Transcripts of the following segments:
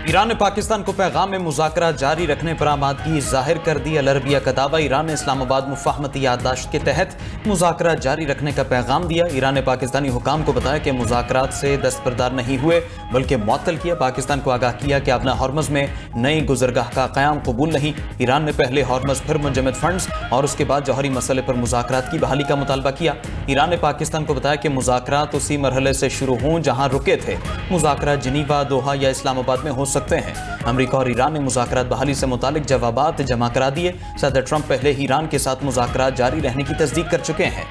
ایران نے پاکستان کو پیغام میں مذاکرات جاری رکھنے پر آمادگی ظاہر کر دی۔ العربیہ کا دعویٰ، ایران نے اسلام آباد مفاہمتی یادداشت کے تحت مذاکرات جاری رکھنے کا پیغام دیا۔ ایران نے پاکستانی حکام کو بتایا کہ مذاکرات سے دستبردار نہیں ہوئے بلکہ معطل کیا۔ پاکستان کو آگاہ کیا کہ اپنا ہارمز میں نئی گزرگاہ کا قیام قبول نہیں۔ ایران نے پہلے ہارمز پھر منجمد فنڈز اور اس کے بعد جوہری مسئلے پر مذاکرات کی بحالی کا مطالبہ کیا۔ ایران نے پاکستان کو بتایا کہ مذاکرات اسی مرحلے سے شروع ہوں جہاں رکے تھے۔ مذاکرات جنیوا، دوحہ یا اسلام آباد میں ہو سکتے ہیں۔ امریکہ اور ایران نے مذاکرات بحالی سے متعلق جوابات جمع کرا دیے۔ صدر ٹرمپ پہلے ہی ایران کے ساتھ مذاکرات جاری رہنے کی تصدیق کر چکے ہیں۔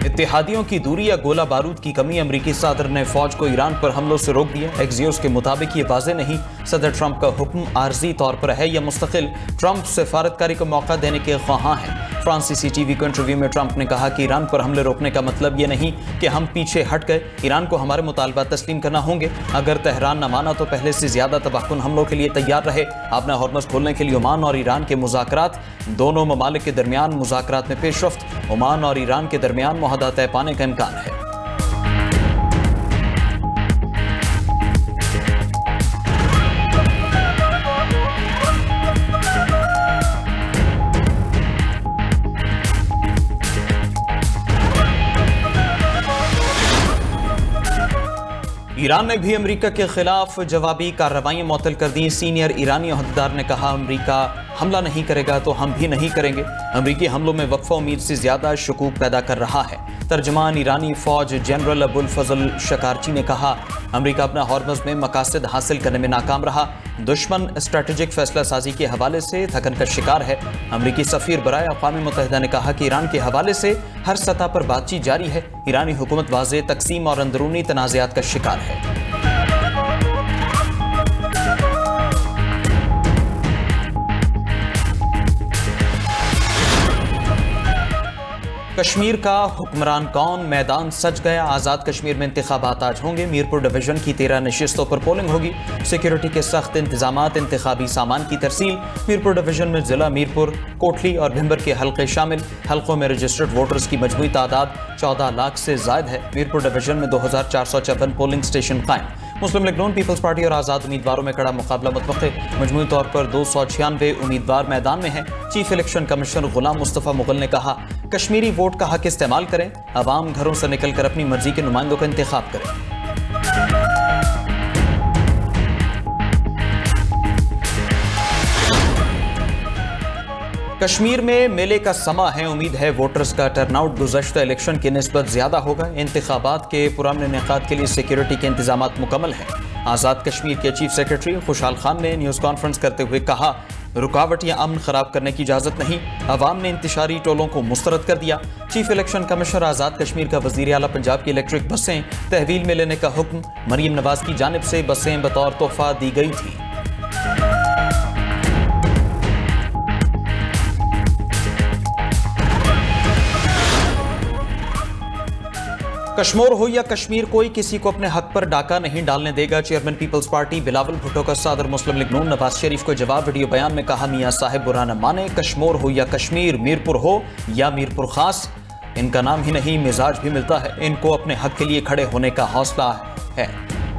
اتحادیوں کی دوری یا گولہ بارود کی کمی، امریکی صدر نے فوج کو ایران پر حملوں سے روک دیا۔ ایکزیوس کے مطابق یہ واضح نہیں صدر ٹرمپ کا حکم عارضی طور پر ہے یا مستقل۔ ٹرمپ سفارتکاری کو موقع دینے کے خواہاں ہیں۔ فرانسیسی ٹی وی کو انٹرویو میں ٹرمپ نے کہا کہ ایران پر حملے روکنے کا مطلب یہ نہیں کہ ہم پیچھے ہٹ گئے۔ ایران کو ہمارے مطالبات تسلیم کرنا ہوں گے۔ اگر تہران نہ مانا تو پہلے سے زیادہ تباہ کن حملوں کے لیے تیار رہے۔ اپنا ہارمز کھولنے کے لیے عمان اور ایران کے مذاکرات، دونوں ممالک کے درمیان مذاکرات میں پیش رفت۔ عمان اور ایران کے درمیان معاہدہ طے پانے کا امکان ہے۔ ایران نے بھی امریکہ کے خلاف جوابی کارروائیاں معطل کر دیں۔ سینئر ایرانی عہدیدار نے کہا امریکہ حملہ نہیں کرے گا تو ہم بھی نہیں کریں گے۔ امریکی حملوں میں وقفہ امید سے زیادہ شکوک پیدا کر رہا ہے۔ ترجمان ایرانی فوج جنرل ابو الفضل شکارچی نے کہا امریکہ اپنا ہارمز میں مقاصد حاصل کرنے میں ناکام رہا۔ دشمن اسٹریٹجک فیصلہ سازی کے حوالے سے تھکن کا شکار ہے۔ امریکی سفیر برائے اقوام متحدہ نے کہا کہ ایران کے حوالے سے ہر سطح پر بات چیت جاری ہے۔ ایرانی حکومت واضح تقسیم اور اندرونی تنازعات کا شکار ہے۔ کشمیر کا حکمران کون، میدان سج گیا۔ آزاد کشمیر میں انتخابات آج ہوں گے۔ میرپور ڈویژن کی 13 نشستوں پر پولنگ ہوگی۔ سیکیورٹی کے سخت انتظامات، انتخابی سامان کی ترسیل۔ میرپور ڈویژن میں ضلع میرپور، کوٹلی اور بھمبر کے حلقے شامل۔ حلقوں میں رجسٹرڈ ووٹرز کی مجموعی تعداد 14 لاکھ سے زائد ہے۔ میرپور ڈویژن میں 2456 پولنگ اسٹیشن قائم۔ مسلم لیگ نون، پیپلز پارٹی اور آزاد امیدواروں میں کڑا مقابلہ متوقع۔ مجموعی طور پر 296 امیدوار میدان میں ہیں۔ Chief election commissioner Ghulam Mustafa Mughal نے کہا کشمیری ووٹ کا حق استعمال کریں، عوام گھروں سے نکل کر اپنی مرضی کے نمائندوں کا انتخاب کریں۔ کشمیر میں میلے کا سما ہے، امید ہے ووٹرز کا ٹرن آؤٹ گزشتہ الیکشن کی نسبت زیادہ ہوگا۔ انتخابات کے پرامن انعقاد کے لیے سیکیورٹی کے انتظامات مکمل ہیں۔ آزاد کشمیر کے چیف سیکرٹری خوشحال خان نے نیوز کانفرنس کرتے ہوئے کہا رکاوٹ یا امن خراب کرنے کی اجازت نہیں، عوام نے انتشاری ٹولوں کو مسترد کر دیا۔ Chief election commissioner Azad Kashmir کا وزیر اعلیٰ پنجاب کی الیکٹرک بسیں تحویل میں لینے کا حکم، مریم نواز کی جانب سے بسیں بطور تحفہ دی گئی تھیں۔ کشمور ہو یا کشمیر، کوئی کسی کو اپنے حق پر ڈاکہ نہیں ڈالنے دے گا۔ چیئرمین پیپلز پارٹی بلاول بھٹو کا صدر مسلم لیگ نون نواز شریف کو جواب ویڈیو بیان میں کہا میاں صاحب برا نہ مانے، کشمور ہو یا کشمیر، میرپور ہو یا میرپور خاص، ان کا نام ہی نہیں مزاج بھی ملتا ہے۔ ان کو اپنے حق کے لیے کھڑے ہونے کا حوصلہ ہے۔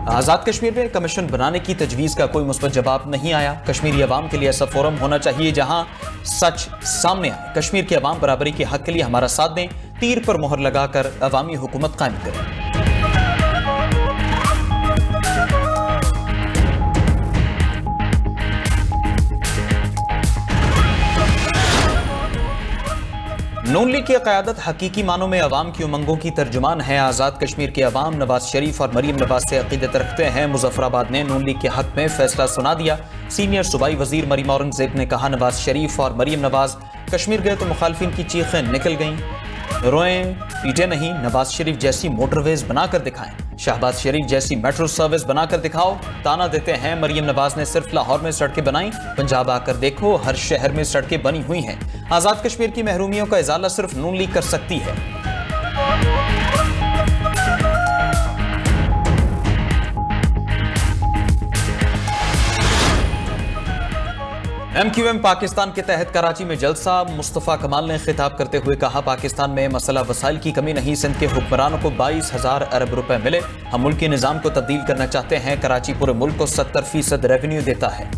آزاد کشمیر میں کمیشن بنانے کی تجویز کا کوئی مثبت جواب نہیں آیا۔ کشمیری عوام کے لیے ایسا فورم ہونا چاہیے جہاں سچ سامنے آئے۔ کشمیر کے عوام برابری کے حق کے لیے ہمارا ساتھ دیں، تیر پر مہر لگا کر عوامی حکومت قائم کریں۔ نون لیگ کی قیادت حقیقی معنوں میں عوام کی امنگوں کی ترجمان ہے۔ آزاد کشمیر کے عوام نواز شریف اور مریم نواز سے عقیدت رکھتے ہیں۔ مظفر آباد نے نون لیگ کے حق میں فیصلہ سنا دیا۔ سینئر صوبائی وزیر مریم اورنگزیب نے کہا نواز شریف اور مریم نواز کشمیر گئے تو مخالفین کی چیخیں نکل گئیں، روئیں پیٹے نہیں، نواز شریف جیسی موٹر ویز بنا کر دکھائیں، شہباز شریف جیسی میٹرو سروس بنا کر دکھاؤ۔ تانا دیتے ہیں مریم نواز نے صرف لاہور میں سڑکیں بنائیں، پنجاب آ کر دیکھو ہر شہر میں سڑکیں بنی ہوئی ہیں۔ آزاد کشمیر کی محرومیوں کا ازالہ صرف نون لیگ کر سکتی ہے۔ MQM پاکستان کے تحت کراچی میں جلسہ، مصطفیٰ کمال نے خطاب کرتے ہوئے کہا پاکستان میں مسئلہ وسائل کی کمی نہیں، سندھ کے حکمرانوں کو 22,000 ارب روپے ملے، ہم ملکی نظام کو تبدیل کرنا چاہتے ہیں، کراچی پورے ملک کو 70% ریونیو دیتا ہے۔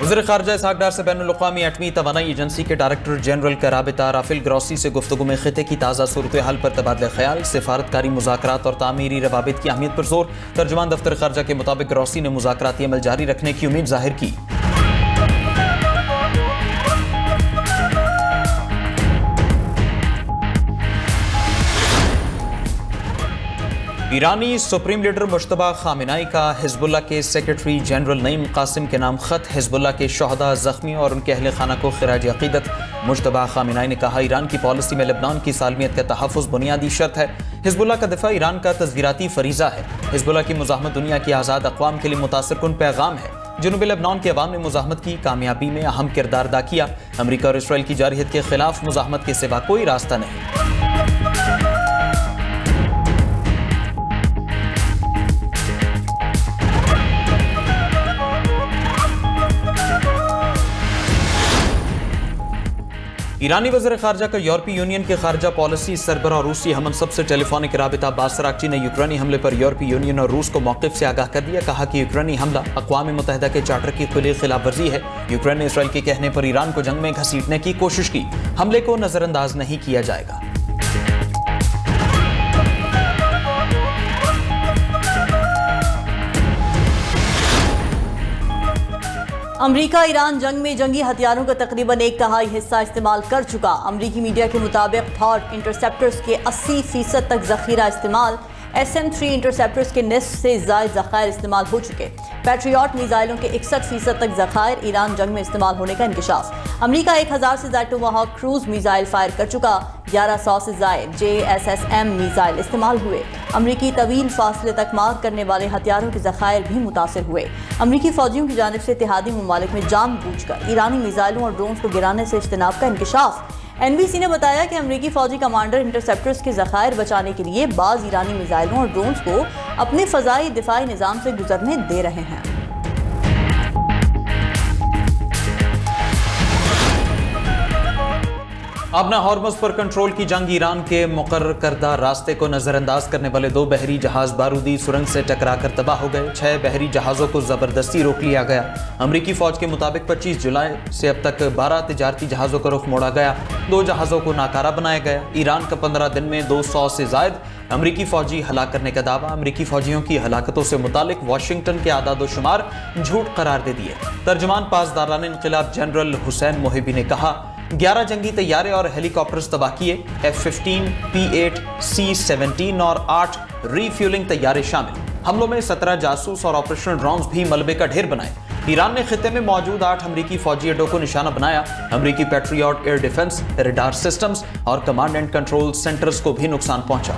وزیر خارجہ اسحاق ڈار سے بین الاقوامی ایٹمی توانائی ایجنسی کے ڈائریکٹر جنرل کا رابطہ، رافیل گروسی سے گفتگو میں خطے کی تازہ صورتحال پر تبادلہ خیال، سفارتکاری مذاکرات اور تعمیری روابط کی اہمیت پر زور۔ ترجمان دفتر خارجہ کے مطابق گروسی نے مذاکراتی عمل جاری رکھنے کی امید ظاہر کی۔ ایرانی سپریم لیڈر مجتبی خامنہئی کا حزب اللہ کے سیکرٹری جنرل نعیم قاسم کے نام خط، حزب اللہ کے شہداء، زخمیوں اور ان کے اہل خانہ کو خراج عقیدت۔ مجتبی خامنہئی نے کہا ایران کی پالیسی میں لبنان کی سالمیت کا تحفظ بنیادی شرط ہے، حزب اللہ کا دفاع ایران کا تصویراتی فریضہ ہے، حزب اللہ کی مزاحمت دنیا کی آزاد اقوام کے لیے متاثر کن پیغام ہے، جنوبی لبنان کے عوام نے مزاحمت کی کامیابی میں اہم کردار ادا کیا، امریکہ اور اسرائیل کی جارحیت کے خلاف مزاحمت کے سوا کوئی راستہ نہیں۔ ایرانی وزیر خارجہ کا یورپی یونین کے خارجہ پالیسی سربراہ روسی ہم منصب سے ٹیلی فونک رابطہ عباس راکچی نے یوکرینی حملے پر یورپی یونین اور روس کو موقف سے آگاہ کر دیا، کہا کہ یوکرینی حملہ اقوام متحدہ کے چارٹر کی کھلی خلاف ورزی ہے، یوکرین نے اسرائیل کے کہنے پر ایران کو جنگ میں گھسیٹنے کی کوشش کی، حملے کو نظر انداز نہیں کیا جائے گا۔ امریکہ ایران جنگ میں جنگی ہتھیاروں کا تقریباً 1/3 حصہ استعمال کر چکا، امریکی میڈیا کے مطابق تھاڈ انٹرسیپٹرز کے 80% تک ذخیرہ استعمال، SM-3 انٹرسیپٹرز کے نصف سے زائد ذخائر استعمال ہو چکے، پیٹریاٹ میزائلوں کے 61% تک ذخائر، ایران جنگ میں استعمال ہونے کا انکشاف، امریکہ 1000 سے زائد ٹوماہاک کروز میزائل فائر کر چکا، 1100 سے زائد JSSM میزائل استعمال ہوئے، امریکی طویل فاصلے تک مار کرنے والے ہتھیاروں کے ذخائر بھی متاثر ہوئے، امریکی فوجیوں کی جانب سے اتحادی ممالک میں جان بوجھ کر ایرانی میزائلوں اور ڈرونز کو گرانے سے اجتناب کا انکشاف۔ NBC نے بتایا کہ امریکی فوجی کمانڈر انٹرسیپٹرز کے ذخائر بچانے کے لیے بعض ایرانی میزائلوں اور ڈرونز کو اپنے فضائی دفاعی نظام سے گزرنے دے رہے ہیں۔ آبنا ہارمز پر کنٹرول کی جنگ، ایران کے مقرر کردہ راستے کو نظر انداز کرنے والے 2 بحری جہاز بارودی سرنگ سے ٹکرا کر تباہ ہو گئے، 6 بحری جہازوں کو زبردستی روک لیا گیا، امریکی فوج کے مطابق 25 جولائی سے اب تک 12 تجارتی جہازوں کا رخ موڑا گیا، 2 جہازوں کو ناکارہ بنایا گیا، ایران کا 15 دن میں 200 سے زائد امریکی فوجی ہلاک کرنے کا دعویٰ، امریکی فوجیوں کی ہلاکتوں سے متعلق واشنگٹن کے اعداد و شمار جھوٹ قرار دے دیے۔ ترجمان پاسداران انقلاب جنرل حسین محبی نے کہا 11 جنگی طیارے اور ہیلی کاپٹرز تباہ کیے، F-15 P-8 C-17 اور 8 ری فیولنگ طیارے شامل، حملوں میں 17 جاسوس اور آپریشنل ڈرونز بھی ملبے کا ڈھیر بنائے، ایران نے خطے میں موجود 8 امریکی فوجی اڈوں کو نشانہ بنایا، امریکی patriot air defence, radar systems اور کمانڈ اینڈ کنٹرول سینٹرز کو بھی نقصان پہنچا۔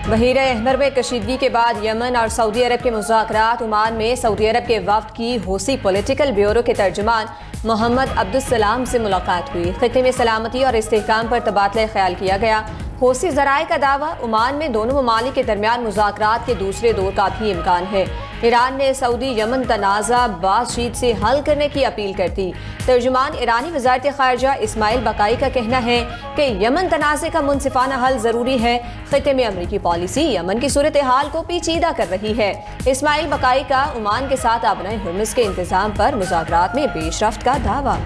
بحیرہ احمر میں کشیدگی کے بعد یمن اور سعودی عرب کے مذاکرات، عمان میں سعودی عرب کے وفد کی حوثی پولیٹیکل بیورو کے ترجمان محمد عبدالسلام سے ملاقات ہوئی، خطے میں سلامتی اور استحکام پر تبادلہ خیال کیا گیا، حوثی ذرائع کا دعویٰ عمان میں دونوں ممالک کے درمیان مذاکرات کے دوسرے دور کا بھی امکان ہے، ایران نے سعودی یمن تنازع بات چیت سے حل کرنے کی اپیل کر دی، ترجمان ایرانی وزارت خارجہ اسماعیل بقائی کا کہنا ہے کہ یمن تنازع کا منصفانہ حل ضروری ہے، خطے میں امریکی پالیسی یمن کی صورتحال کو پیچیدہ کر رہی ہے، اسماعیل بقائی کا عمان کے ساتھ آبنائے ہرمز کے انتظام پر مذاکرات میں پیش رفت کا دعویٰ۔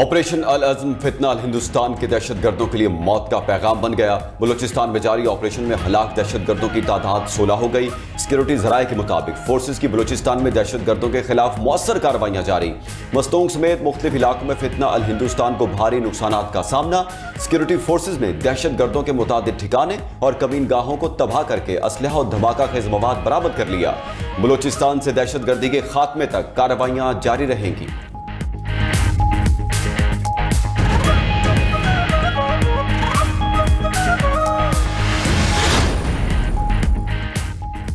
آپریشن العزم فتنہ ہندوستان کے دہشت گردوں کے لیے موت کا پیغام بن گیا، بلوچستان میں جاری آپریشن میں ہلاک دہشت گردوں کی تعداد 16 ہو گئی، سیکیورٹی ذرائع کے مطابق فورسز کی بلوچستان میں دہشت گردوں کے خلاف مؤثر کارروائیاں جاری، مستونگ سمیت مختلف علاقوں میں فتنہ الہندوستان کو بھاری نقصانات کا سامنا، سیکیورٹی فورسز نے دہشت گردوں کے متعدد ٹھکانے اور کمین گاہوں کو تباہ کر کے اسلحہ اور دھماکہ خیز مواد برآمد کر لیا، بلوچستان سے دہشت گردی کے خاتمے تک کارروائیاں جاری رہیں گی۔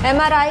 MRI,